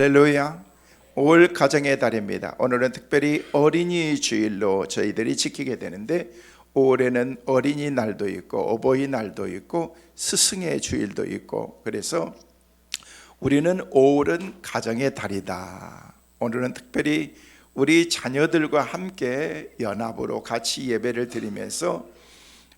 할렐루야. 올 가정의 달입니다. 오늘은 특별히 어린이 주일로 저희들이 지키게 되는데, 올해는 어린이날도 있고 어버이날도 있고 스승의 주일도 있고, 그래서 우리는 5월은 가정의 달이다. 오늘은 특별히 우리 자녀들과 함께 연합으로 같이 예배를 드리면서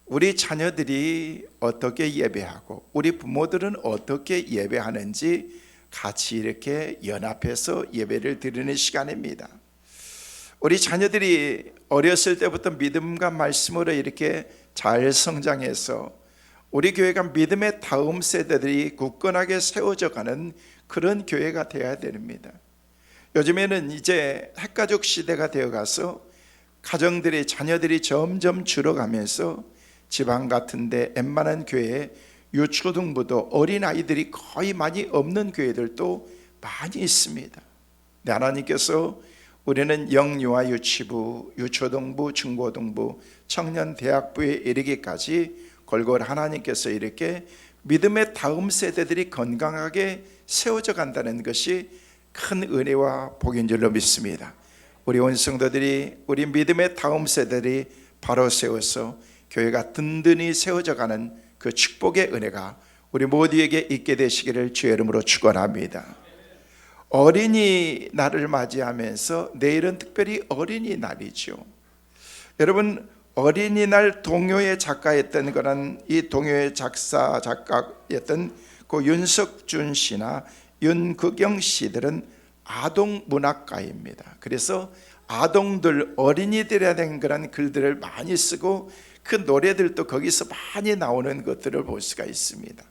우리 자녀들이 어떻게 예배하고 우리 부모들은 어떻게 예배하는지 같이 이렇게 연합해서 예배를 드리는 시간입니다. 우리 자녀들이 어렸을 때부터 믿음과 말씀으로 이렇게 잘 성장해서 우리 교회가 믿음의 다음 세대들이 굳건하게 세워져 가는 그런 교회가 되어야 됩니다. 요즘에는 이제 핵가족 시대가 되어가서 가정들의 자녀들이 점점 줄어가면서 지방 같은데 웬만한 교회에 유초등부도 어린아이들이 거의 많이 없는 교회들도 많이 있습니다. 근데 하나님께서 우리는 영유아 유치부, 유초등부, 중고등부, 청년대학부에 이르기까지 골고루 하나님께서 이렇게 믿음의 다음 세대들이 건강하게 세워져 간다는 것이 큰 은혜와 복인 줄로 믿습니다. 우리 온 성도들이 우리 믿음의 다음 세대들이 바로 세워서 교회가 든든히 세워져 가는 그 축복의 은혜가 우리 모두에게 있게 되시기를 주의 이름으로 축원합니다. 어린이날을 맞이하면서 내일은 특별히 어린이날이죠. 여러분, 어린이날 동요의 작가였던 거는 이 동요의 작가였던 그 윤석준 씨나 윤극영 씨들은 아동 문학가입니다. 그래서 아동들, 어린이들에 대한 그런 글들을 많이 쓰고 그 노래들도 거기서 많이 나오는 것들을 볼 수가 있습니다.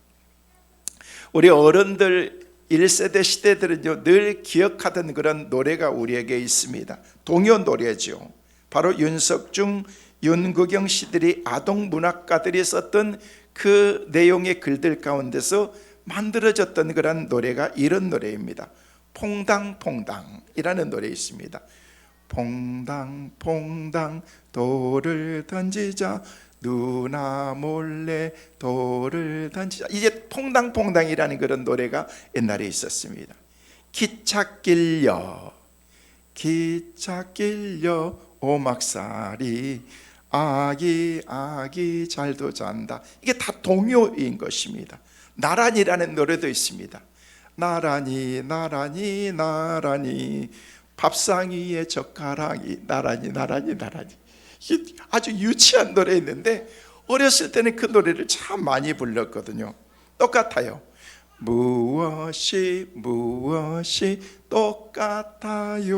우리 어른들 1세대 시대들은요, 늘 기억하던 그런 노래가 우리에게 있습니다. 동요 노래죠. 바로 윤석중, 윤극영 씨들이 아동 문학가들이 썼던 그 내용의 글들 가운데서 만들어졌던 그런 노래가 이런 노래입니다. 퐁당퐁당이라는 노래 있습니다. 퐁당퐁당 돌을 던지자, 누나 몰래 돌을 던지자. 이제 퐁당퐁당이라는 그런 노래가 옛날에 있었습니다. 기차 끌려 오막살이 아기 잘도 잔다. 이게 다 동요인 것입니다. 나란이라는 노래도 있습니다. 나란히 밥상 위에 젓가락이 나란히. 아주 유치한 노래였는데 어렸을 때는 그 노래를 참 많이 불렀거든요. 똑같아요. 무엇이 똑같아요.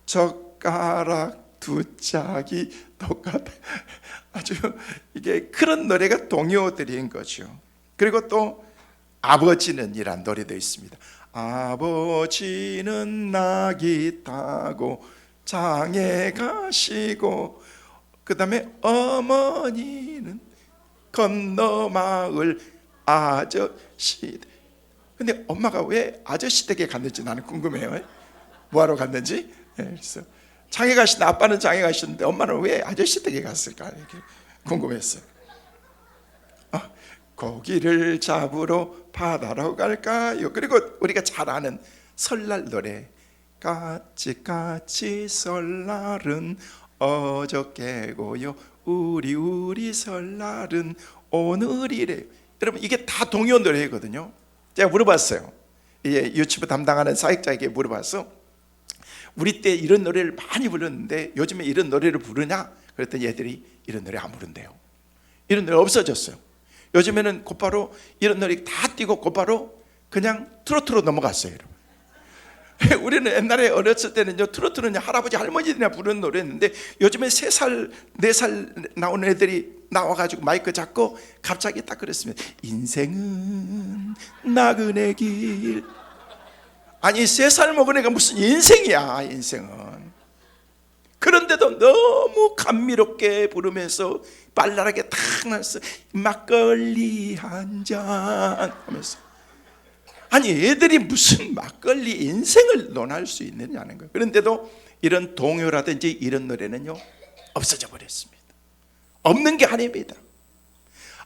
젓가락 두 짝이 똑같아요. 아주 이게 그런 노래가 동요들인 거죠. 그리고 또 아버지는 이란 노래도 있습니다. 아버지는 낙이 타고 장에 가시고, 그 다음에 어머니는 건너 마을 아저씨. 근데 엄마가 왜 아저씨 댁에 갔는지 나는 궁금해요. 뭐하러 갔는지. 그래서 장에 가신 아빠는 장에 가셨는데 엄마는 왜 아저씨 댁에 갔을까 이렇게 궁금했어요. 고기를 잡으러 바다로 갈까요? 그리고 우리가 잘 아는 설날 노래, 까치 설날은 어저께고요, 우리 설날은 오늘이래요. 여러분, 이게 다 동요 노래거든요. 제가 물어봤어요. 유튜브 담당하는 사역자에게 물어봤어. 우리 때 이런 노래를 많이 불렀는데 요즘에 이런 노래를 부르냐? 그랬더니 얘들이 이런 노래 안 부른대요. 이런 노래 없어졌어요. 요즘에는 곧바로 이런 노래 다 띄고 곧바로 그냥 트로트로 넘어갔어요. 우리는 옛날에 어렸을 때는요, 트로트는 할아버지 할머니들이나 부르는 노래였는데 요즘에 3살 4살 나오는 애들이 나와가지고 마이크 잡고 갑자기 딱 그랬습니다. 인생은 나그네 길. 아니, 3살 먹은 애가 무슨 인생이야. 인생은. 그런데도 너무 감미롭게 부르면서 발랄하게 탁 나서 막걸리 한 잔 하면서, 아니 애들이 무슨 막걸리 인생을 논할 수 있느냐는 거예요. 그런데도 이런 동요라든지 이런 노래는요 없어져 버렸습니다. 없는 게 아닙니다.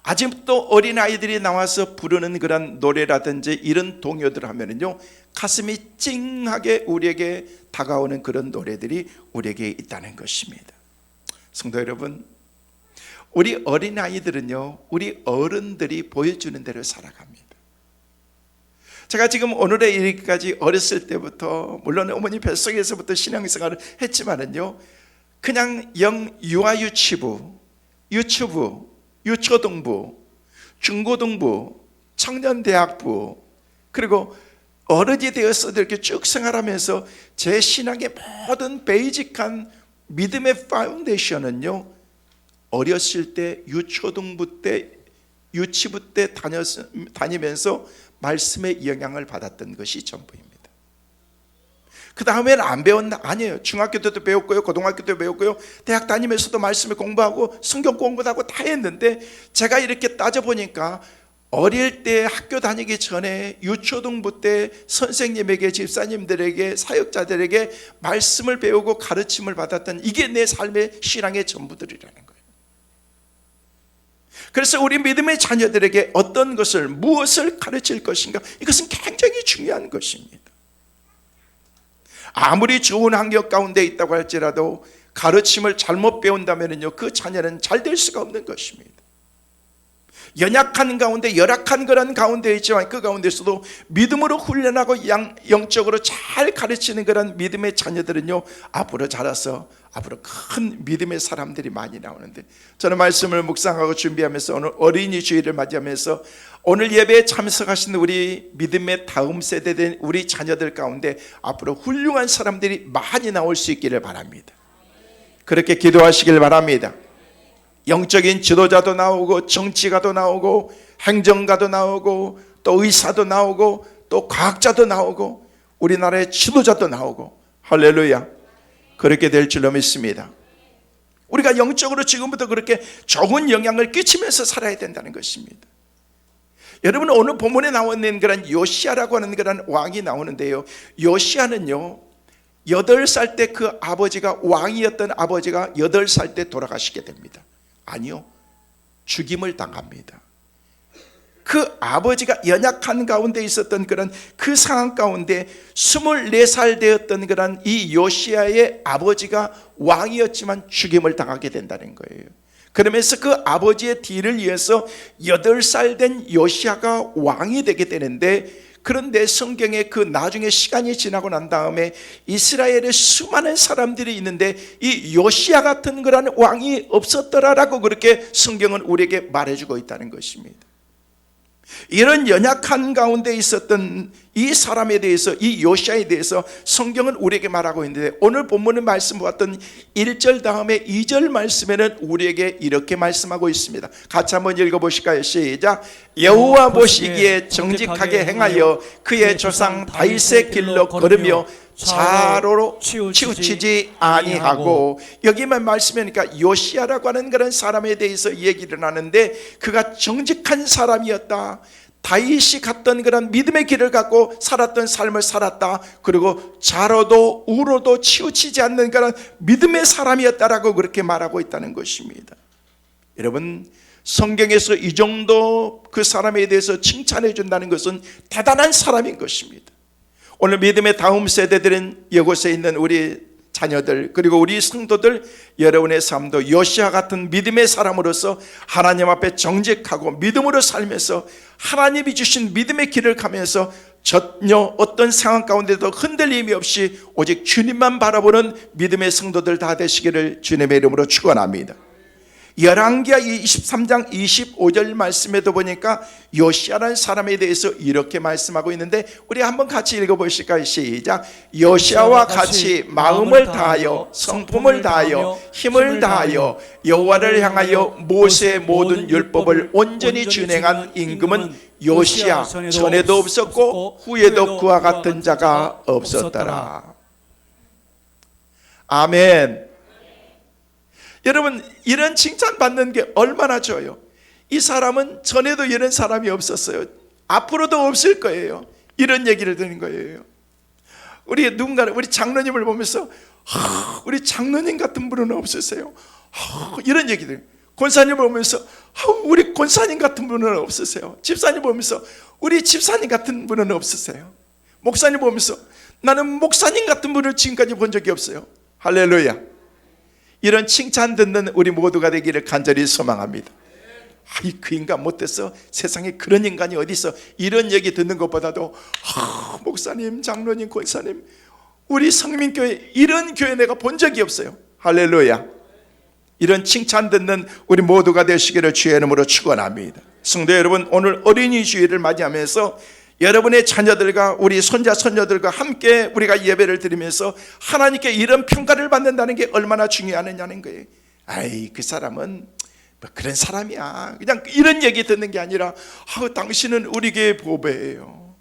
아직도 어린아이들이 나와서 부르는 그런 노래라든지 이런 동요들 하면은요, 가슴이 찡하게 우리에게 다가오는 그런 노래들이 우리에게 있다는 것입니다. 성도 여러분, 우리 어린아이들은요, 우리 어른들이 보여주는 대로 살아갑니다. 제가 지금 오늘에 이르기까지 어렸을 때부터, 물론 어머니 뱃속에서부터 신앙생활을 했지만은요, 그냥 유아유치부, 유치부, 유초등부, 중고등부, 청년대학부, 그리고 어른이 되어서 이렇게 쭉 생활하면서 제 신앙의 모든 베이직한 믿음의 파운데이션은요, 어렸을 때 유초등부 때, 유치부 때 다니면서 말씀의 영향을 받았던 것이 전부입니다. 그 다음에는 안 배웠나? 아니에요. 중학교 때도 배웠고요, 고등학교 때도 배웠고요, 대학 다니면서도 말씀을 공부하고 성경 공부도 하고 다 했는데, 제가 이렇게 따져보니까 어릴 때 학교 다니기 전에 유초등부 때 선생님에게, 집사님들에게, 사역자들에게 말씀을 배우고 가르침을 받았던, 이게 내 삶의 신앙의 전부들이라는 거예요. 그래서 우리 믿음의 자녀들에게 어떤 것을, 무엇을 가르칠 것인가, 이것은 굉장히 중요한 것입니다. 아무리 좋은 환경 가운데 있다고 할지라도 가르침을 잘못 배운다면요, 그 자녀는 잘 될 수가 없는 것입니다. 연약한 가운데, 열악한 그런 가운데 있지만 그 가운데서도 믿음으로 훈련하고 영적으로 잘 가르치는 그런 믿음의 자녀들은요, 앞으로 자라서 앞으로 큰 믿음의 사람들이 많이 나오는데, 저는 말씀을 묵상하고 준비하면서 오늘 어린이 주일을 맞이하면서 오늘 예배에 참석하신 우리 믿음의 다음 세대된 우리 자녀들 가운데 앞으로 훌륭한 사람들이 많이 나올 수 있기를 바랍니다. 그렇게 기도하시길 바랍니다. 영적인 지도자도 나오고, 정치가도 나오고, 행정가도 나오고, 또 의사도 나오고, 또 과학자도 나오고, 우리나라의 지도자도 나오고, 할렐루야, 그렇게 될 줄로 믿습니다. 우리가 영적으로 지금부터 그렇게 좋은 영향을 끼치면서 살아야 된다는 것입니다. 여러분, 오늘 본문에 나와 있는 그런 요시야라고 하는 그런 왕이 나오는데요, 요시야는요 8살 때 그 아버지가, 왕이었던 아버지가 8살 때 돌아가시게 됩니다. 아니요, 죽임을 당합니다. 그 아버지가 연약한 가운데 있었던 그런 그 상황 가운데 24살 되었던 그런 이 요시야의 아버지가 왕이었지만 죽임을 당하게 된다는 거예요. 그러면서 그 아버지의 뒤를 이어서 8살 된 요시야가 왕이 되게 되는데, 그런데 성경에 그 나중에 시간이 지나고 난 다음에 이스라엘에 수많은 사람들이 있는데 이 요시야 같은 그런 왕이 없었더라라고 그렇게 성경은 우리에게 말해주고 있다는 것입니다. 이런 연약한 가운데 있었던 이 사람에 대해서, 이 요시야에 대해서 성경은 우리에게 말하고 있는데, 오늘 본문의 말씀 보았던 1절 다음에 2절 말씀에는 우리에게 이렇게 말씀하고 있습니다. 같이 한번 읽어보실까요? 시작. 여호와 보시기에 정직하게 행하여 그의 조상 다윗의 길로 걸으며 좌로로 치우치지 아니하고, 여기만 말씀하니까 요시야라고 하는 그런 사람에 대해서 얘기를 하는데, 그가 정직한 사람이었다, 다윗이 갔던 그런 믿음의 길을 갖고 살았던 삶을 살았다, 그리고 좌로도 우로도 치우치지 않는 그런 믿음의 사람이었다라고 그렇게 말하고 있다는 것입니다. 여러분, 성경에서 이 정도 그 사람에 대해서 칭찬해 준다는 것은 대단한 사람인 것입니다. 오늘 믿음의 다음 세대들은, 이곳에 있는 우리 자녀들, 그리고 우리 성도들, 여러분의 삶도 요시야 같은 믿음의 사람으로서 하나님 앞에 정직하고 믿음으로 살면서 하나님이 주신 믿음의 길을 가면서 전혀 어떤 상황 가운데도 흔들림이 없이 오직 주님만 바라보는 믿음의 성도들 다 되시기를 주님의 이름으로 축원합니다. 열왕기하 23장 25절 말씀에도 보니까 요시야라는 사람에 대해서 이렇게 말씀하고 있는데, 우리 한번 같이 읽어보실까요? 시작. 요시야와 같이 마음을 다하여 성품을 다하여 힘을 다하여 여호와를 향하여 모세의 모든 율법을 온전히 준행한 임금은 요시야, 전에도 없었고 후에도 그와 같은 자가 없었더라. 아멘. 여러분, 이런 칭찬 받는 게 얼마나 좋아요. 이 사람은 전에도 이런 사람이 없었어요. 앞으로도 없을 거예요. 이런 얘기를 드는 거예요. 우리 누군가는 우리 장로님을 보면서 우리 장로님 같은 분은 없으세요. 이런 얘기들. 권사님을 보면서 우리 권사님 같은 분은 없으세요? 집사님 보면서 우리 집사님 같은 분은 없으세요? 목사님 보면서 나는 목사님 같은 분을 지금까지 본 적이 없어요. 할렐루야. 이런 칭찬 듣는 우리 모두가 되기를 간절히 소망합니다. 그 인간 못됐어. 세상에 그런 인간이 어디 있어. 이런 얘기 듣는 것보다도 목사님, 장로님, 권사님, 우리 성민교회 이런 교회 내가 본 적이 없어요. 할렐루야. 이런 칭찬 듣는 우리 모두가 되시기를 주의 이름으로 축원합니다. 성도 여러분, 오늘 어린이 주일을 맞이하면서 여러분의 자녀들과 우리 손자 손녀들과 함께 우리가 예배를 드리면서 하나님께 이런 평가를 받는다는 게 얼마나 중요하느냐는 거예요. 그 사람은 뭐 그런 사람이야. 그냥 이런 얘기 듣는 게 아니라 당신은 우리 교회 보배예요.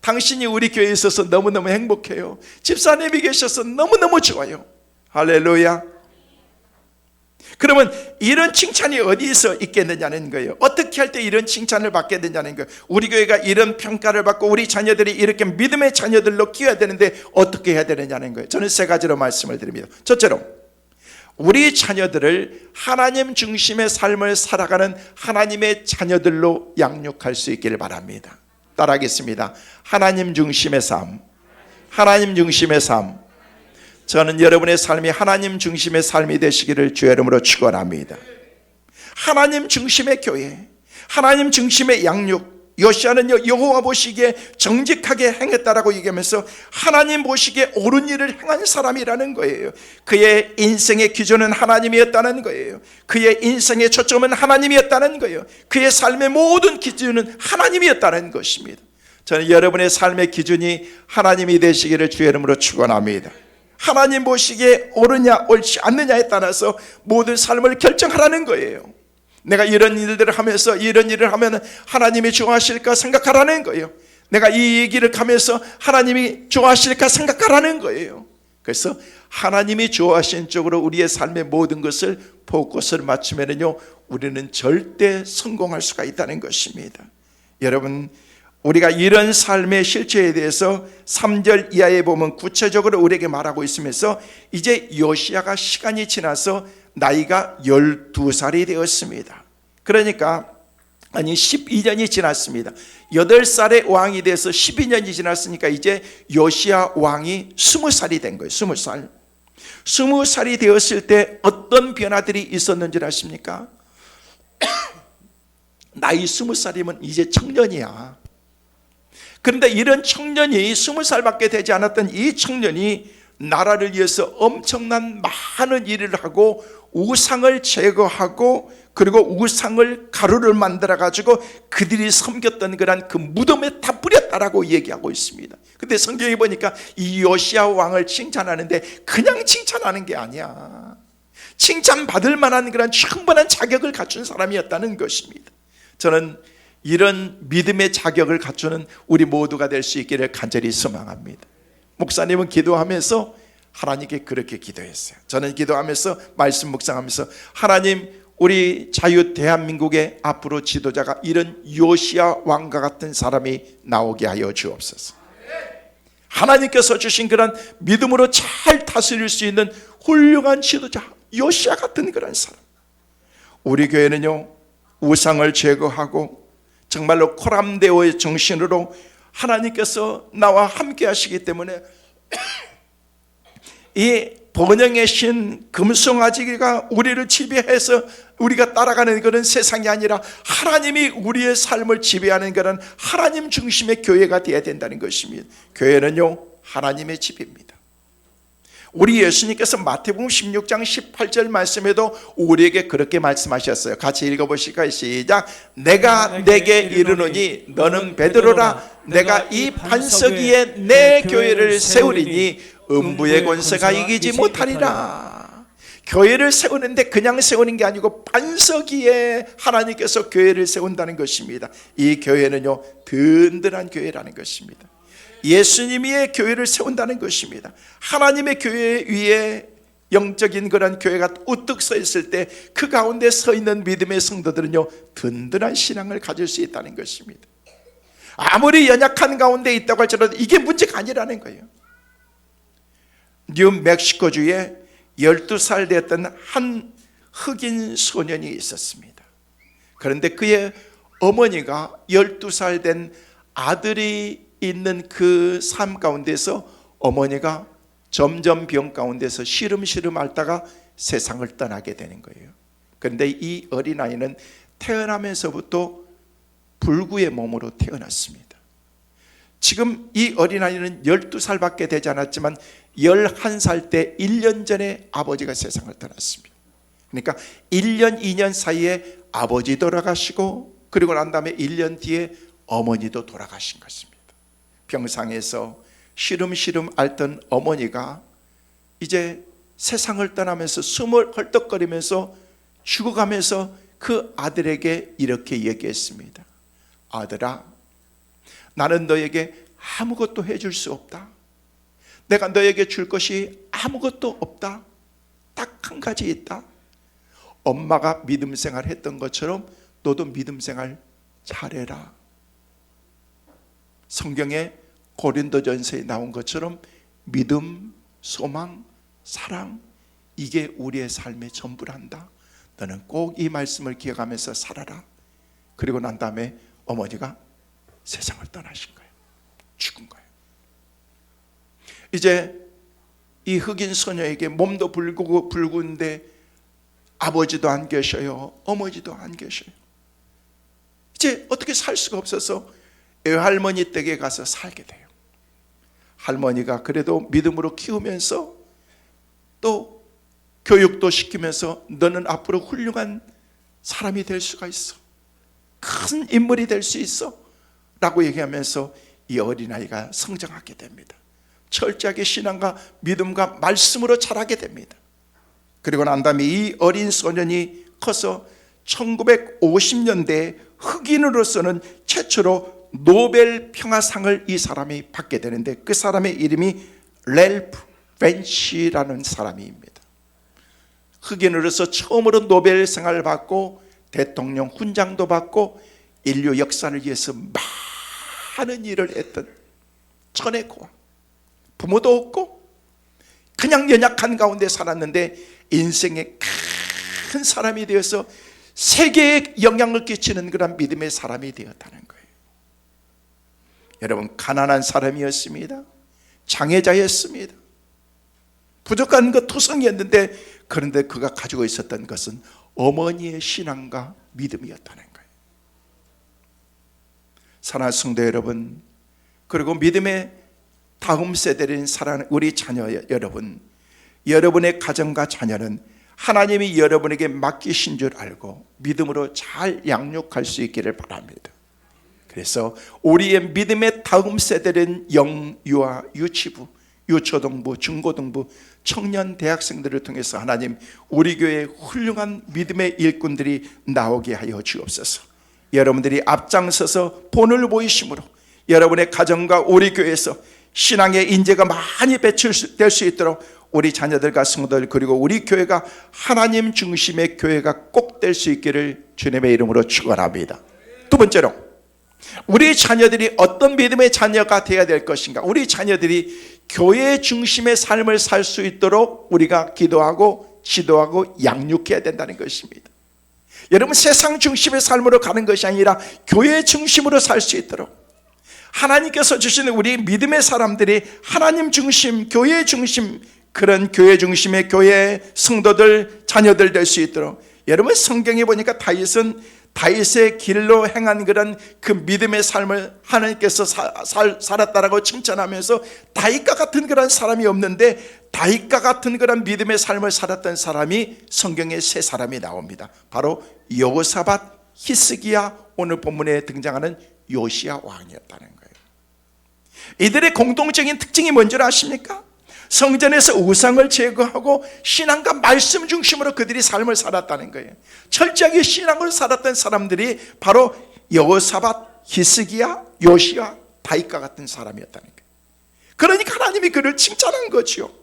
당신이 우리 교회에 있어서 너무너무 행복해요. 집사님이 계셔서 너무너무 좋아요. 할렐루야. 그러면 이런 칭찬이 어디서 있겠느냐는 거예요. 어떻게 할 때 이런 칭찬을 받게 되냐는 거예요. 우리 교회가 이런 평가를 받고 우리 자녀들이 이렇게 믿음의 자녀들로 키워야 되는데 어떻게 해야 되느냐는 거예요. 저는 세 가지로 말씀을 드립니다. 첫째로, 우리 자녀들을 하나님 중심의 삶을 살아가는 하나님의 자녀들로 양육할 수 있기를 바랍니다. 따라하겠습니다. 하나님 중심의 삶. 하나님 중심의 삶. 저는 여러분의 삶이 하나님 중심의 삶이 되시기를 주의 이름으로 축원합니다. 하나님 중심의 교회, 하나님 중심의 양육. 요시아는요, 여호와 보시기에 정직하게 행했다라고 얘기하면서 하나님 보시기에 옳은 일을 행한 사람이라는 거예요. 그의 인생의 기준은 하나님이었다는 거예요. 그의 인생의 초점은 하나님이었다는 거예요. 그의 삶의 모든 기준은 하나님이었다는 것입니다. 저는 여러분의 삶의 기준이 하나님이 되시기를 주의 이름으로 축원합니다. 하나님 보시기에 옳으냐 옳지 않느냐에 따라서 모든 삶을 결정하라는 거예요. 내가 이런 일들을 하면서 이런 일을 하면 하나님이 좋아하실까 생각하라는 거예요. 내가 이 얘기를 하면서 하나님이 좋아하실까 생각하라는 거예요. 그래서 하나님이 좋아하시는 쪽으로 우리의 삶의 모든 것을 포커스를 맞추면요, 우리는 절대 성공할 수가 있다는 것입니다. 여러분, 우리가 이런 삶의 실체에 대해서 3절 이하에 보면 구체적으로 우리에게 말하고 있으면서 이제 요시야가 시간이 지나서 나이가 12살이 되었습니다. 그러니까 12년이 지났습니다. 8살의 왕이 돼서 12년이 지났으니까 이제 요시야 왕이 20살이 된 거예요. 20살. 20살이 되었을 때 어떤 변화들이 있었는지 아십니까? 나이 20살이면 이제 청년이야. 그런데 이런 청년이 20살밖에 되지 않았던 이 청년이 나라를 위해서 엄청난 많은 일을 하고 우상을 제거하고 그리고 우상을 가루를 만들어 가지고 그들이 섬겼던 그런 그 무덤에 다 뿌렸다라고 얘기하고 있습니다. 근데 성경에 보니까 이 요시야 왕을 칭찬하는데 그냥 칭찬하는 게 아니야. 칭찬받을 만한 그런 충분한 자격을 갖춘 사람이었다는 것입니다. 저는 이런 믿음의 자격을 갖추는 우리 모두가 될 수 있기를 간절히 소망합니다. 목사님은 기도하면서 하나님께 그렇게 기도했어요. 저는 기도하면서 말씀 묵상하면서 하나님, 우리 자유 대한민국의 앞으로 지도자가 이런 요시야 왕과 같은 사람이 나오게 하여 주옵소서. 하나님께서 주신 그런 믿음으로 잘 다스릴 수 있는 훌륭한 지도자, 요시야 같은 그런 사람. 우리 교회는요, 우상을 제거하고 정말로 코람데오의 정신으로 하나님께서 나와 함께 하시기 때문에 이 번영의 신 금송아지가 우리를 지배해서 우리가 따라가는 그런 세상이 아니라 하나님이 우리의 삶을 지배하는 그런 하나님 중심의 교회가 되어야 된다는 것입니다. 교회는요, 하나님의 집입니다. 우리 예수님께서 마태복음 16장 18절 말씀에도 우리에게 그렇게 말씀하셨어요. 같이 읽어보실까요? 시작. 내가 내게 이르노니 너는 베드로라. 내가 이 반석 위에 내 교회를 세우리니 음부의 권세가 이기지 못하리라. 교회를 세우는데 그냥 세우는 게 아니고 반석 위에 하나님께서 교회를 세운다는 것입니다. 이 교회는요, 든든한 교회라는 것입니다. 예수님의 교회를 세운다는 것입니다. 하나님의 교회 위에 영적인 그런 교회가 우뚝 서 있을 때 그 가운데 서 있는 믿음의 성도들은요, 든든한 신앙을 가질 수 있다는 것입니다. 아무리 연약한 가운데 있다고 할지라도 이게 문제가 아니라는 거예요. 뉴멕시코주에 12살 되었던 한 흑인 소년이 있었습니다. 그런데 그의 어머니가 12살 된 아들이 있는 그 삶 가운데서 어머니가 점점 병 가운데서 시름시름 앓다가 세상을 떠나게 되는 거예요. 그런데 이 어린아이는 태어나면서부터 불구의 몸으로 태어났습니다. 지금 이 어린아이는 12살밖에 되지 않았지만 11살 때 1년 전에 아버지가 세상을 떠났습니다. 그러니까 1년, 2년 사이에 아버지 돌아가시고 그리고 난 다음에 1년 뒤에 어머니도 돌아가신 것입니다. 병상에서 시름시름 앓던 어머니가 이제 세상을 떠나면서 숨을 헐떡거리면서 죽어가면서 그 아들에게 이렇게 얘기했습니다. 아들아, 나는 너에게 아무것도 해줄 수 없다. 내가 너에게 줄 것이 아무것도 없다. 딱 한 가지 있다. 엄마가 믿음 생활 했던 것처럼 너도 믿음 생활 잘해라. 성경에 고린도전서에 나온 것처럼 믿음, 소망, 사랑, 이게 우리의 삶의 전부란다. 너는 꼭 이 말씀을 기억하면서 살아라. 그리고 난 다음에 어머니가 세상을 떠나신 거예요. 죽은 거예요. 이제 이 흑인 소녀에게 몸도 붉은데 아버지도 안 계셔요. 어머니도 안 계셔요. 이제 어떻게 살 수가 없어서 외할머니 댁에 가서 살게 돼요. 할머니가 그래도 믿음으로 키우면서 또 교육도 시키면서 너는 앞으로 훌륭한 사람이 될 수가 있어. 큰 인물이 될 수 있어. 라고 얘기하면서 이 어린아이가 성장하게 됩니다. 철저하게 신앙과 믿음과 말씀으로 자라게 됩니다. 그리고 난 다음에 이 어린 소년이 커서 1950년대에 흑인으로서는 최초로 노벨 평화상을 이 사람이 받게 되는데 그 사람의 이름이 랠프 벤시라는 사람입니다. 흑인으로서 처음으로 노벨상을 받고 대통령 훈장도 받고 인류 역사를 위해서 많은 일을 했던 천의 고아, 부모도 없고 그냥 연약한 가운데 살았는데 인생의 큰 사람이 되어서 세계에 영향을 끼치는 그런 믿음의 사람이 되었다는 거예요. 여러분, 가난한 사람이었습니다. 장애자였습니다. 부족한 것 투성이었는데 그런데 그가 가지고 있었던 것은 어머니의 신앙과 믿음이었다는 거예요. 사랑하는 성도 여러분, 그리고 믿음의 다음 세대인 사랑하는 우리 자녀 여러분, 여러분의 가정과 자녀는 하나님이 여러분에게 맡기신 줄 알고 믿음으로 잘 양육할 수 있기를 바랍니다. 그래서 우리의 믿음의 다음 세대는 영, 유아, 유치부, 유초등부, 중고등부, 청년 대학생들을 통해서 하나님 우리 교회에 훌륭한 믿음의 일꾼들이 나오게 하여 주옵소서. 여러분들이 앞장서서 본을 보이심으로 여러분의 가정과 우리 교회에서 신앙의 인재가 많이 배출될 수 있도록 우리 자녀들과 성도들 그리고 우리 교회가 하나님 중심의 교회가 꼭 될 수 있기를 주님의 이름으로 축원합니다. 두 번째로 우리 자녀들이 어떤 믿음의 자녀가 되어야 될 것인가? 우리 자녀들이 교회 중심의 삶을 살 수 있도록 우리가 기도하고 지도하고 양육해야 된다는 것입니다. 여러분, 세상 중심의 삶으로 가는 것이 아니라 교회 중심으로 살 수 있도록 하나님께서 주시는 우리 믿음의 사람들이 하나님 중심, 교회 중심, 그런 교회 중심의 교회 성도들, 자녀들 될 수 있도록. 여러분, 성경에 보니까 다윗의 길로 행한 그런 그 믿음의 삶을 하나님께서 살았다라고 칭찬하면서 다윗과 같은 그런 사람이 없는데 다윗과 같은 그런 믿음의 삶을 살았던 사람이 성경에 세 사람이 나옵니다. 바로 여호사밧, 히스기야, 오늘 본문에 등장하는 요시야 왕이었다는 거예요. 이들의 공통적인 특징이 뭔지 아십니까? 성전에서 우상을 제거하고 신앙과 말씀 중심으로 그들이 삶을 살았다는 거예요. 철저하게 신앙을 살았던 사람들이 바로 여호사밧, 히스기야, 요시야, 다윗과 같은 사람이었다는 거예요. 그러니까 하나님이 그를 칭찬한 거죠.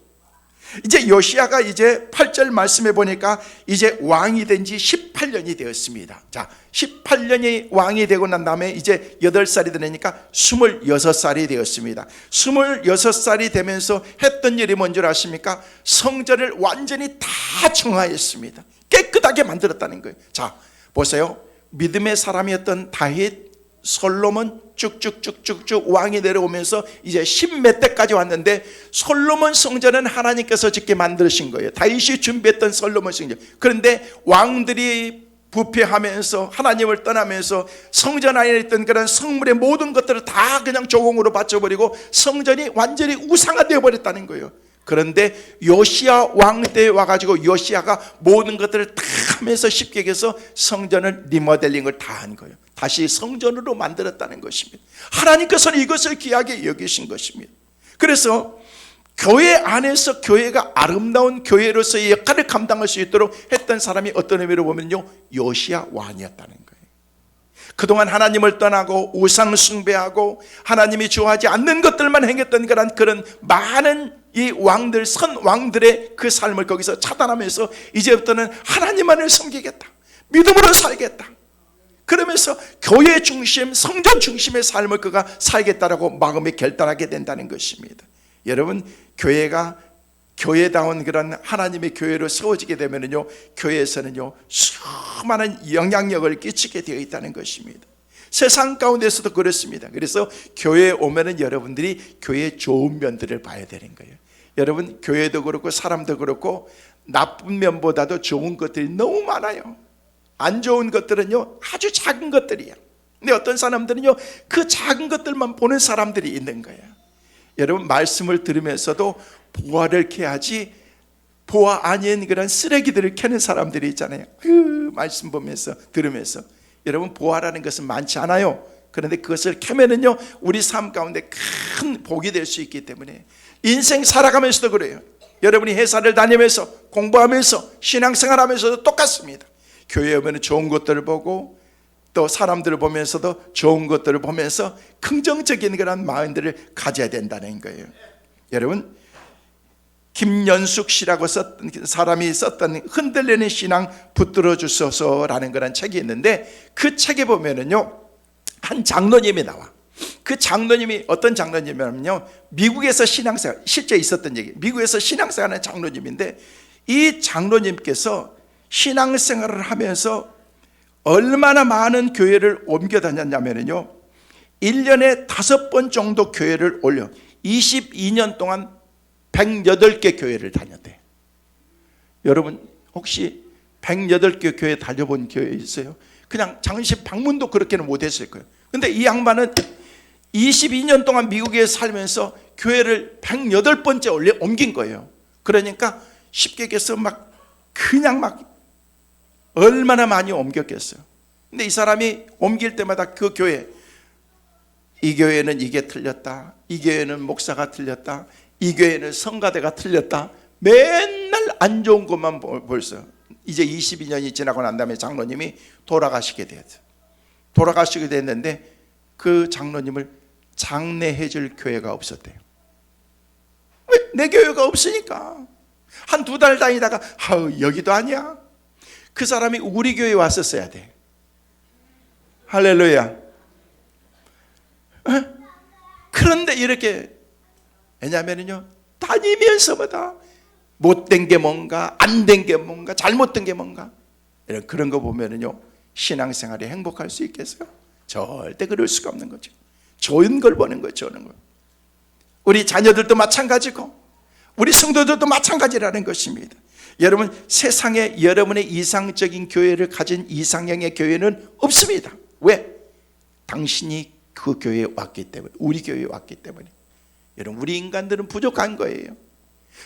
이제 요시야가 이제 8절 말씀해 보니까 이제 왕이 된 지 18년이 되었습니다. 자, 18년이 왕이 되고 난 다음에 이제 8살이 되니까 26살이 되었습니다. 26살이 되면서 했던 일이 뭔지 아십니까? 성전을 완전히 다 정화했습니다. 깨끗하게 만들었다는 거예요. 자, 보세요. 믿음의 사람이었던 다윗, 솔로몬 쭉쭉쭉쭉쭉 왕이 내려오면서 이제 10몇 대까지 왔는데, 솔로몬 성전은 하나님께서 짓게 만드신 거예요. 다윗이 준비했던 솔로몬 성전. 그런데 왕들이 부패하면서 하나님을 떠나면서 성전 안에 있던 그런 성물의 모든 것들을 다 그냥 조공으로 바쳐버리고 성전이 완전히 우상화되어 버렸다는 거예요. 그런데 요시야 왕 때 와가지고 요시야가 모든 것들을 다 하면서 쉽게 얘기해서 성전을 리모델링을 다 한 거예요. 다시 성전으로 만들었다는 것입니다. 하나님께서는 이것을 귀하게 여기신 것입니다. 그래서 교회 안에서 교회가 아름다운 교회로서의 역할을 감당할 수 있도록 했던 사람이 어떤 의미로 보면요, 요시야 왕이었다는 거예요. 그동안 하나님을 떠나고 우상 숭배하고 하나님이 좋아하지 않는 것들만 행했던 그런 많은 이 왕들, 선 왕들의 그 삶을 거기서 차단하면서 이제부터는 하나님만을 섬기겠다, 믿음으로 살겠다, 그러면서 교회 중심, 성전 중심의 삶을 그가 살겠다라고 마음에 결단하게 된다는 것입니다. 여러분, 교회가 교회다운 그런 하나님의 교회로 세워지게 되면요, 교회에서는요 수많은 영향력을 끼치게 되어 있다는 것입니다. 세상 가운데서도 그렇습니다. 그래서 교회에 오면은 여러분들이 교회의 좋은 면들을 봐야 되는 거예요. 여러분, 교회도 그렇고 사람도 그렇고 나쁜 면보다도 좋은 것들이 너무 많아요. 안 좋은 것들은요 아주 작은 것들이에요. 근데 어떤 사람들은요 그 작은 것들만 보는 사람들이 있는 거예요. 여러분, 말씀을 들으면서도 보화를 캐야지 보화 아닌 그런 쓰레기들을 캐는 사람들이 있잖아요. 말씀 보면서 들으면서, 여러분, 보화라는 것은 많지 않아요. 그런데 그것을 캐면은요 우리 삶 가운데 큰 복이 될 수 있기 때문에, 인생 살아가면서도 그래요. 여러분이 회사를 다니면서 공부하면서 신앙생활하면서도 똑같습니다. 교회에 오면 좋은 것들을 보고 또 사람들을 보면서도 좋은 것들을 보면서 긍정적인 그런 마음들을 가져야 된다는 거예요. 여러분, 김연숙 씨라고 썼던 사람이 썼던 흔들리는 신앙 붙들어 주소서라는 그런 책이 있는데, 그 책에 보면은요 한 장로님이 나와. 그 장로님이 어떤 장로님이냐면요, 미국에서 신앙생활, 실제 있었던 얘기, 미국에서 신앙생활하는 장로님인데, 이 장로님께서 신앙생활을 하면서 얼마나 많은 교회를 옮겨 다녔냐면요, 1년에 5번 정도 교회를 올려 22년 동안 108개 교회를 다녔대요. 여러분, 혹시 108개 교회 다녀본 교회 있어요? 그냥 잠시 방문도 그렇게는 못했을 거예요. 근데 이 양반은 22년 동안 미국에 살면서 교회를 108번째 옮긴 거예요. 그러니까 쉽게 얘기해서 그냥 얼마나 많이 옮겼겠어요. 근데 이 사람이 옮길 때마다 그 교회, 이 교회는 이게 틀렸다, 이 교회는 목사가 틀렸다, 이 교회는 성가대가 틀렸다, 맨날 안 좋은 것만 벌써. 이제 22년이 지나고 난 다음에 장로님이 돌아가시게 되었어요. 돌아가시게 됐는데 그 장로님을 장례해 줄 교회가 없었대요. 왜? 내 교회가 없으니까. 한 2달 다니다가 여기도 아니야. 그 사람이 우리 교회에 왔었어야 돼. 할렐루야. 그런데 이렇게, 왜냐면은요 다니면서마다 못된 게 뭔가, 안 된 게 뭔가, 잘못된 게 뭔가, 그런 거 보면은요 신앙생활이 행복할 수 있겠어요? 절대 그럴 수가 없는 거죠. 좋은 걸 보는 거죠. 좋은 걸. 우리 자녀들도 마찬가지고 우리 성도들도 마찬가지라는 것입니다. 여러분, 세상에 여러분의 이상적인 교회를 가진 이상형의 교회는 없습니다. 왜? 당신이 그 교회에 왔기 때문에, 우리 교회에 왔기 때문에. 여러분, 우리 인간들은 부족한 거예요.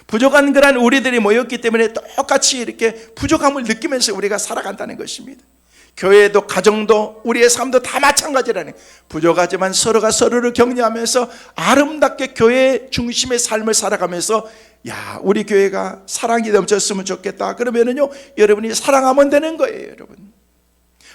부족한 그런 우리들이 모였기 때문에 똑같이 이렇게 부족함을 느끼면서 우리가 살아간다는 것입니다. 교회도 가정도 우리의 삶도 다 마찬가지라는, 부족하지만 서로가 서로를 격려하면서 아름답게 교회 중심의 삶을 살아가면서, 우리 교회가 사랑이 넘쳤으면 좋겠다. 그러면은요 여러분이 사랑하면 되는 거예요. 여러분,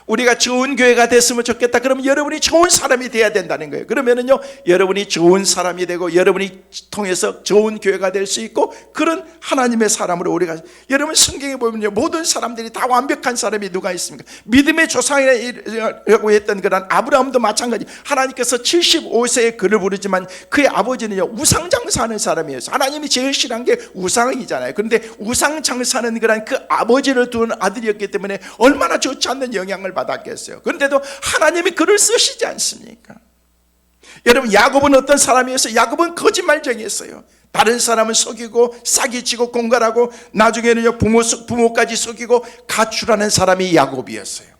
우리가 좋은 교회가 됐으면 좋겠다. 그러면 여러분이 좋은 사람이 돼야 된다는 거예요. 그러면은요 여러분이 좋은 사람이 되고 여러분이 통해서 좋은 교회가 될 수 있고, 그런 하나님의 사람으로 우리가, 여러분 성경에 보면요 모든 사람들이 다 완벽한 사람이 누가 있습니까? 믿음의 조상이라고 했던 그런 아브라함도 마찬가지. 하나님께서 75세에 그를 부르지만 그의 아버지는요 우상 장사하는 사람이었어요. 하나님이 제일 싫어한 게 우상이잖아요. 그런데 우상 장사하는 그런 그 아버지를 두는 아들이었기 때문에 얼마나 좋지 않는 영향을 받았겠어요? 그런데도 하나님이 그를 쓰시지 않습니까? 여러분, 야곱은 어떤 사람이었어요? 야곱은 거짓말쟁이였어요. 다른 사람은 속이고 사기치고 공갈하고 나중에는요 부모까지 속이고 가출하는 사람이 야곱이었어요.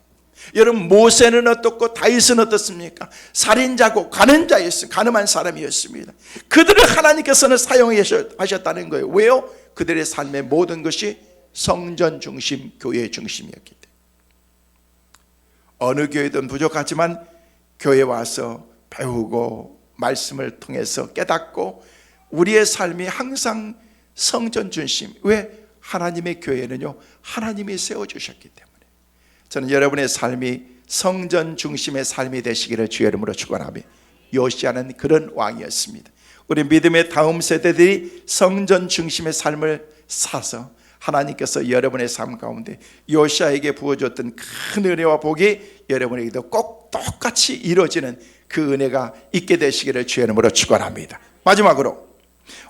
여러분, 모세는 어떻고 다윗은 어떻습니까? 살인자고 가늠한 사람이었습니다. 그들을 하나님께서는 사용하셨다는 거예요. 왜요? 그들의 삶의 모든 것이 성전 중심, 교회 중심이었기 때문에. 어느 교회든 부족하지만 교회 와서 배우고 말씀을 통해서 깨닫고 우리의 삶이 항상 성전 중심. 왜? 하나님의 교회는요 하나님이 세워주셨기 때문에. 저는 여러분의 삶이 성전 중심의 삶이 되시기를 주의 이름으로 축원하며, 요시야는 그런 왕이었습니다. 우리 믿음의 다음 세대들이 성전 중심의 삶을 사서 하나님께서 여러분의 삶 가운데 요시야에게 부어줬던 큰 은혜와 복이 여러분에게도 꼭 똑같이 이루어지는 그 은혜가 있게 되시기를 주의 이름으로 축원합니다. 마지막으로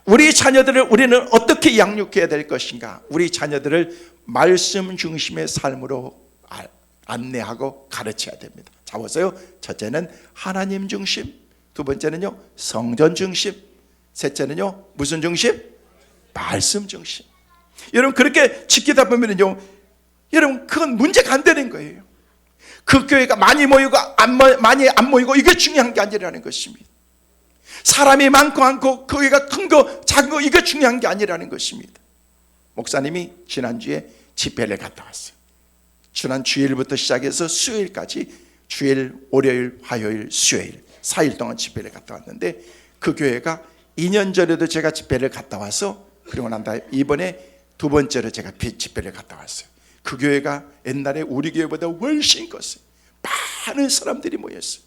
우리 자녀들을 우리는 어떻게 양육해야 될 것인가? 우리 자녀들을 말씀 중심의 삶으로 안내하고 가르쳐야 됩니다. 자, 보세요. 첫째는 하나님 중심, 두 번째는요 성전 중심, 셋째는요 무슨 중심? 말씀 중심. 여러분, 그렇게 지키다 보면요 여러분, 그건 문제가 안 되는 거예요. 그 교회가 많이 모이고 많이 안 모이고 이게 중요한 게 아니라는 것입니다. 사람이 많고 않고 교회가 큰 거 작은 거 이게 중요한 게 아니라는 것입니다. 목사님이 지난주에 집회를 갔다 왔어요. 지난 주일부터 시작해서 수요일까지 주일, 월요일, 화요일, 수요일 4일 동안 집회를 갔다 왔는데, 그 교회가 2년 전에도 제가 집회를 갔다 와서 그리고 난 다음에 이번에 두 번째로 제가 집회를 갔다 왔어요. 그 교회가 옛날에 우리 교회보다 훨씬 컸어요. 많은 사람들이 모였어요.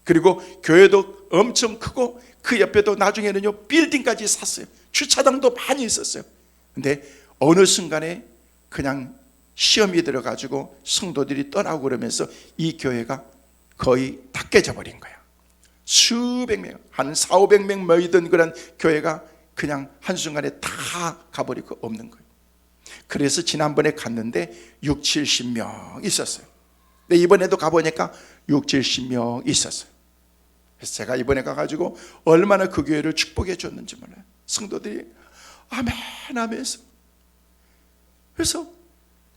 그리고 교회도 엄청 크고 그 옆에도 나중에는요 빌딩까지 샀어요. 주차장도 많이 있었어요. 근데 어느 순간에 그냥 시험이 들어가지고 성도들이 떠나고 그러면서 이 교회가 거의 다 깨져버린 거야. 수백 명, 한 400~500명 모이던 그런 교회가 그냥 한순간에 다 가버리고 없는 거예요. 그래서 지난번에 갔는데 60~70명 있었어요. 근데 이번에도 가보니까 60~70명 있었어요. 그래서 제가 이번에 가가지고 얼마나 그 교회를 축복해 줬는지 몰라요. 성도들이 아멘 하면서. 그래서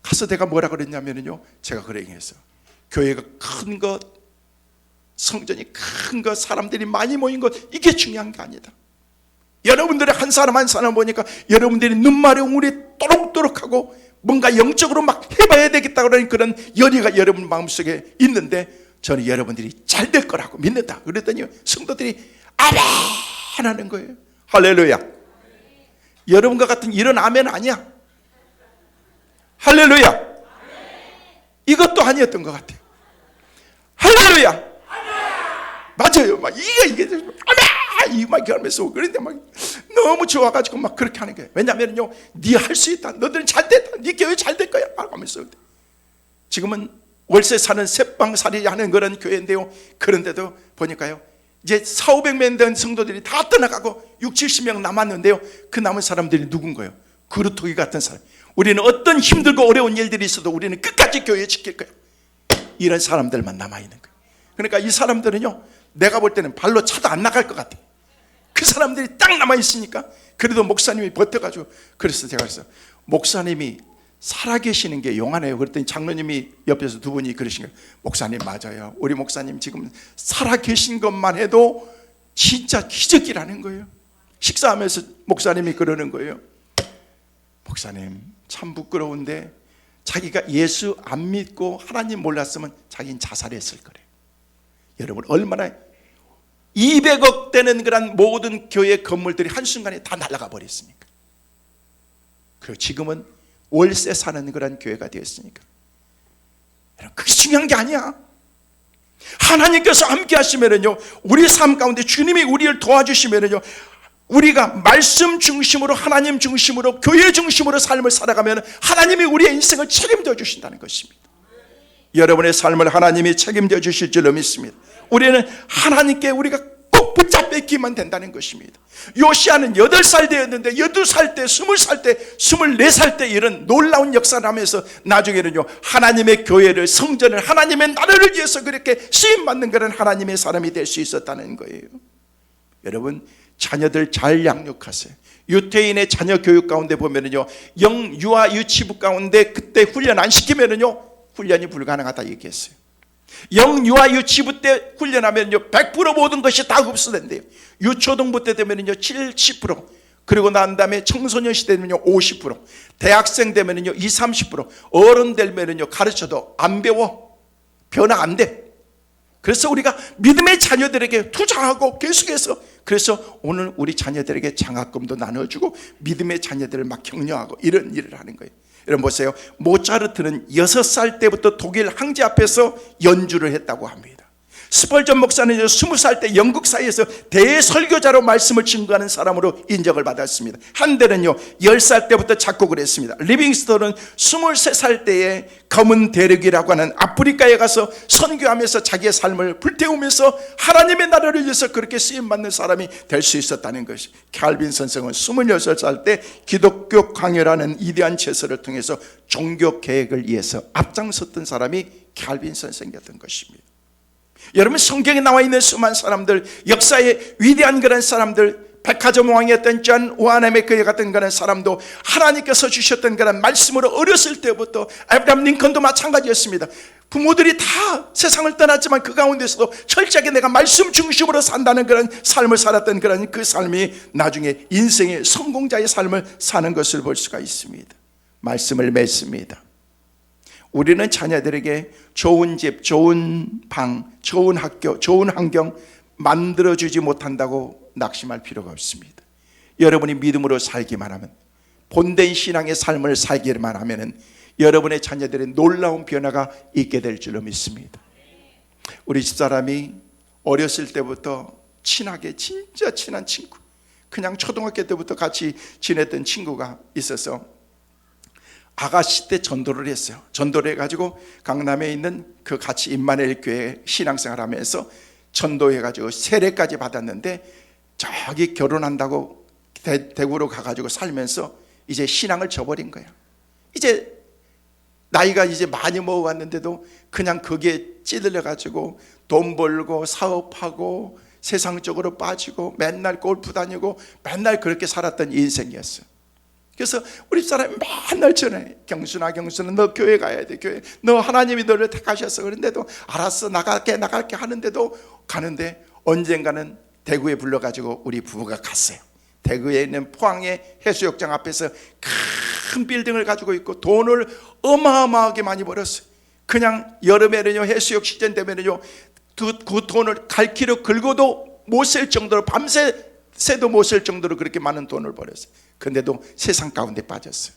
가서 내가 뭐라 그랬냐면요, 제가 그래 얘기했어요. 교회가 큰 것, 성전이 큰 것, 사람들이 많이 모인 것, 이게 중요한 게 아니다. 여러분들이 한 사람 한 사람 보니까 여러분들이 눈마려움이 또록또록하고 뭔가 영적으로 막 해봐야 되겠다 그러는 그런 열의가 여러분 마음속에 있는데, 저는 여러분들이 잘 될 거라고 믿는다 그랬더니 성도들이 아멘 하는 거예요. 할렐루야. 여러분과 같은 이런 아멘 아니야. 할렐루야. 이것도 아니었던 것 같아요. 할렐루야. 맞아요. 막 이게 아멘 이 막 하면서 그런데 막 너무 좋아가지고 막 그렇게 하는 거예요. 왜냐면요, 네 할 수 있다. 너들은 잘 됐다. 네 교회 잘 될 거야. 막 하면서. 지금은 월세 사는 새방살이 하는 그런 교회인데요. 그런데도 보니까요, 이제 400~500명 된 성도들이 다 떠나가고 60~70명 남았는데요. 그 남은 사람들이 누군가요? 그루터기 같은 사람. 우리는 어떤 힘들고 어려운 일들이 있어도 우리는 끝까지 교회 지킬 거예요. 이런 사람들만 남아있는 거예요. 그러니까 이 사람들은요, 내가 볼 때는 발로 차도 안 나갈 것 같아요. 그 사람들이 딱 남아있으니까. 그래도 목사님이 버텨가지고. 그래서 제가 그랬어요. 목사님이 살아계시는 게 용하네요. 그랬더니 장로님이 옆에서 두 분이 그러신 거예요. 목사님 맞아요. 우리 목사님 지금 살아계신 것만 해도 진짜 기적이라는 거예요. 식사하면서 목사님이 그러는 거예요. 목사님 참 부끄러운데 자기가 예수 안 믿고 하나님 몰랐으면 자기는 자살했을 거래요. 여러분, 얼마나 200억 되는 그런 모든 교회 건물들이 한순간에 다 날아가 버렸습니까? 그리고 지금은 월세 사는 그런 교회가 되었으니까. 여러분, 그게 중요한 게 아니야. 하나님께서 함께 하시면은요, 우리 삶 가운데 주님이 우리를 도와주시면은요, 우리가 말씀 중심으로, 하나님 중심으로, 교회 중심으로 삶을 살아가면 하나님이 우리의 인생을 책임져 주신다는 것입니다. 여러분의 삶을 하나님이 책임져 주실 줄로 믿습니다. 우리는 하나님께 우리가 꼭 꼭 붙잡히기만 된다는 것입니다. 요시아는 8살 되었는데 12살 때, 20살 때, 24살 때 이런 놀라운 역사를 하면서 나중에는요 하나님의 교회를, 성전을, 하나님의 나라를 위해서 그렇게 쓰임받는 그런 하나님의 사람이 될 수 있었다는 거예요. 여러분, 자녀들 잘 양육하세요. 유태인의 자녀 교육 가운데 보면은요, 영유아 유치부 가운데 그때 훈련 안 시키면은요 훈련이 불가능하다 얘기했어요. 영유아 유치부 때 훈련하면요 100% 모든 것이 다 흡수된대요. 유초등부 때 되면은요 70%, 그리고 난 다음에 청소년 시대 되면요 50%, 대학생 되면은요 20-30%, 어른 되면은요 가르쳐도 안 배워, 변화 안 돼. 그래서 우리가 믿음의 자녀들에게 투자하고 계속해서, 그래서 오늘 우리 자녀들에게 장학금도 나눠주고 믿음의 자녀들을 막 격려하고 이런 일을 하는 거예요. 여러분 보세요, 모차르트는 6살 때부터 독일 황제 앞에서 연주를 했다고 합니다. 스펄전 목사는 20살 때 영국 사회에서 대설교자로 말씀을 증거하는 사람으로 인정을 받았습니다. 한델은요 10살 때부터 작곡을 했습니다. 리빙스턴은 23살 때에 검은 대륙이라고 하는 아프리카에 가서 선교하면서 자기의 삶을 불태우면서 하나님의 나라를 위해서 그렇게 쓰임받는 사람이 될 수 있었다는 것이, 칼빈 선생은 26살 때 기독교 강요라는 위대한 제서를 통해서 종교 개혁을 위해서 앞장섰던 사람이 칼빈 선생이었던 것입니다. 여러분, 성경에 나와 있는 수많은 사람들, 역사의 위대한 그런 사람들, 백화점 왕이었던 존 오하네메커 같은 그런 사람도 하나님께서 주셨던 그런 말씀으로 어렸을 때부터, 아브라함 링컨도 마찬가지였습니다. 부모들이 다 세상을 떠났지만 그 가운데서도 철저하게 내가 말씀 중심으로 산다는 그런 삶을 살았던 그런 그 삶이 나중에 인생의 성공자의 삶을 사는 것을 볼 수가 있습니다. 말씀을 맺습니다. 우리는 자녀들에게 좋은 집, 좋은 방, 좋은 학교, 좋은 환경 만들어주지 못한다고 낙심할 필요가 없습니다. 여러분이 믿음으로 살기만 하면, 본된 신앙의 삶을 살기만 하면 여러분의 자녀들의 놀라운 변화가 있게 될 줄로 믿습니다. 우리 집사람이 어렸을 때부터 친하게, 진짜 친한 친구, 그냥 초등학교 때부터 같이 지냈던 친구가 있어서 아가씨 때 전도를 했어요. 전도를 해가지고 강남에 있는 그 같이 임마누엘 교회 신앙생활 하면서 전도해가지고 세례까지 받았는데, 저기 결혼한다고 대구로 가가지고 살면서 이제 신앙을 저버린 거야. 이제 나이가 이제 많이 먹어갔는데도 그냥 거기에 찌들려가지고 돈 벌고 사업하고 세상적으로 빠지고 맨날 골프 다니고 맨날 그렇게 살았던 인생이었어요. 그래서 우리 사람이 맨날 전해, 경순아 너 교회 가야 돼, 교회 너 하나님이 너를 택하셨어. 그런데도 알았어 나갈게 하는데도 가는데, 언젠가는 대구에 불러가지고 우리 부부가 갔어요. 대구에 있는 포항의 해수욕장 앞에서 큰 빌딩을 가지고 있고 돈을 어마어마하게 많이 벌었어요. 그냥 여름에는요 해수욕 시즌 되면은요 그 돈을 갈 길을 긁어도 못 쓸 정도로, 밤새 새도 못 쓸 정도로 그렇게 많은 돈을 벌었어요. 근데도 세상 가운데 빠졌어요.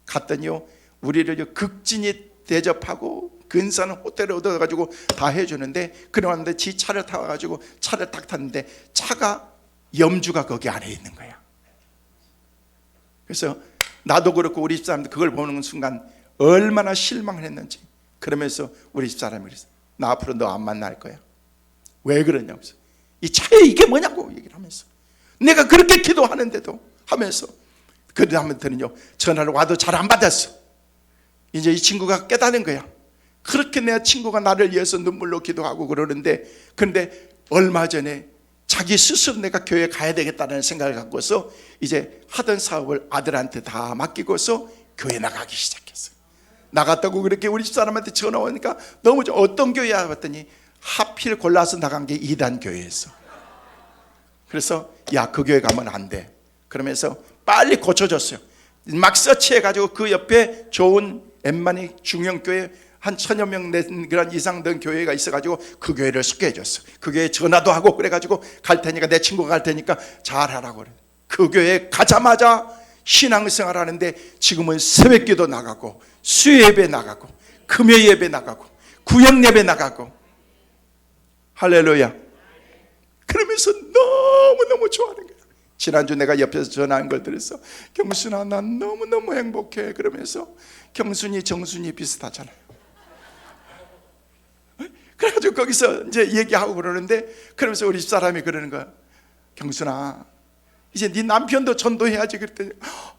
갔더니요 우리를 극진히 대접하고 근사한 호텔을 얻어가지고 다 해주는데, 그러는데 지 차를 타가지고 차를 딱 탔는데 차가 염주가 거기 안에 있는 거야. 그래서 나도 그렇고 우리 집사람도 그걸 보는 순간 얼마나 실망을 했는지. 그러면서 우리 집사람이 그랬어, 나 앞으로 너 안 만날 거야. 왜 그러냐고, 이 차에 이게 뭐냐고 얘기를 하면서, 내가 그렇게 기도하는데도 하면서, 그 다음부터는요 전화를 와도 잘 안 받았어. 이제 이 친구가 깨닫는 거야. 그렇게 내 친구가 나를 위해서 눈물로 기도하고 그러는데, 그런데 얼마 전에 자기 스스로 내가 교회 가야 되겠다는 생각을 갖고서 이제 하던 사업을 아들한테 다 맡기고서 교회 나가기 시작했어요. 나갔다고 그렇게 우리 집사람한테 전화 오니까 너무 좀, 어떤 교회야 봤더니 하필 골라서 나간 게 이단 교회였어. 그래서 야, 그 교회 가면 안 돼 그러면서 빨리 고쳐줬어요. 막 서치해가지고 그 옆에 좋은 엠마니 중형교회 한 1000여 명 된 그런 이상 된 교회가 있어가지고 그 교회를 소개해줬어. 그 교회에 전화도 하고 그래가지고 갈 테니까, 내 친구가 갈 테니까 잘하라고 그래. 그 교회에 가자마자 신앙생활 하는데 지금은 새벽기도 나가고 수요예배 나가고 금요예배 나가고 구역예배 나가고, 할렐루야. 그러면서 너무너무 좋아하는 거야. 지난주 내가 옆에서 전화한 걸 들었어. 경순아 난 너무너무 행복해. 그러면서 경순이 정순이 비슷하잖아요. 그래가지고 거기서 이제 얘기하고 그러는데, 그러면서 우리 집사람이 그러는 거야. 경순아, 이제 네 남편도 전도해야지. 그랬더니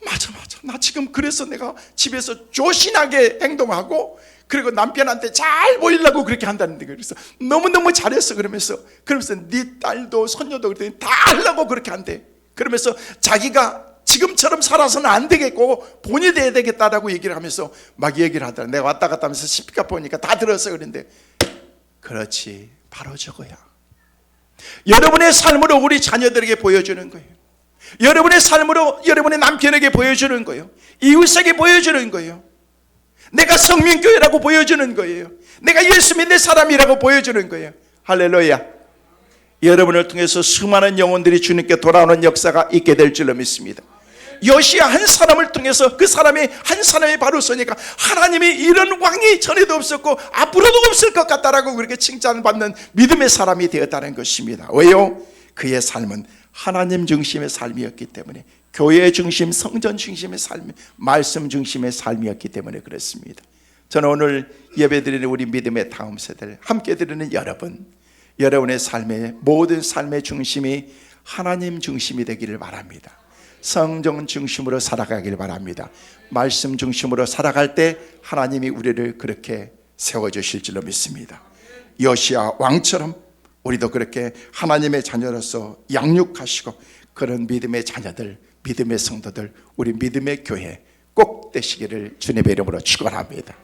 맞아 나 지금 그래서 내가 집에서 조신하게 행동하고 그리고 남편한테 잘 보이려고 그렇게 한다는데, 그래서 너무너무 잘했어. 그러면서 네 딸도 손녀도 그랬더니 다 하려고 그렇게 한대. 그러면서 자기가 지금처럼 살아서는 안 되겠고 본이 돼야 되겠다라고 얘기를 하면서 막 얘기를 하더라. 내가 왔다 갔다 하면서 시피가 보니까 다 들었어. 그런데 그렇지, 바로 저거야. 여러분의 삶으로 우리 자녀들에게 보여주는 거예요. 여러분의 삶으로 여러분의 남편에게 보여주는 거예요. 이웃에게 보여주는 거예요. 내가 성민교회라고 보여주는 거예요. 내가 예수 믿는 사람이라고 보여주는 거예요. 할렐루야. 여러분을 통해서 수많은 영혼들이 주님께 돌아오는 역사가 있게 될 줄로 믿습니다. 요시야 한 사람을 통해서 그 사람이 한 사람이 바로 서니까 하나님이 이런 왕이 전에도 없었고 앞으로도 없을 것 같다라고 그렇게 칭찬받는 믿음의 사람이 되었다는 것입니다. 왜요? 그의 삶은 하나님 중심의 삶이었기 때문에, 교회 중심, 성전 중심의 삶, 말씀 중심의 삶이었기 때문에 그렇습니다. 저는 오늘 예배드리는 우리 믿음의 다음 세대를 함께 드리는 여러분, 여러분의 삶의 모든 삶의 중심이 하나님 중심이 되기를 바랍니다. 성경 중심으로 살아가길 바랍니다. 말씀 중심으로 살아갈 때 하나님이 우리를 그렇게 세워주실 줄로 믿습니다. 요시야 왕처럼 우리도 그렇게 하나님의 자녀로서 양육하시고 그런 믿음의 자녀들, 믿음의 성도들, 우리 믿음의 교회 꼭 되시기를 주님의 이름으로 축원합니다.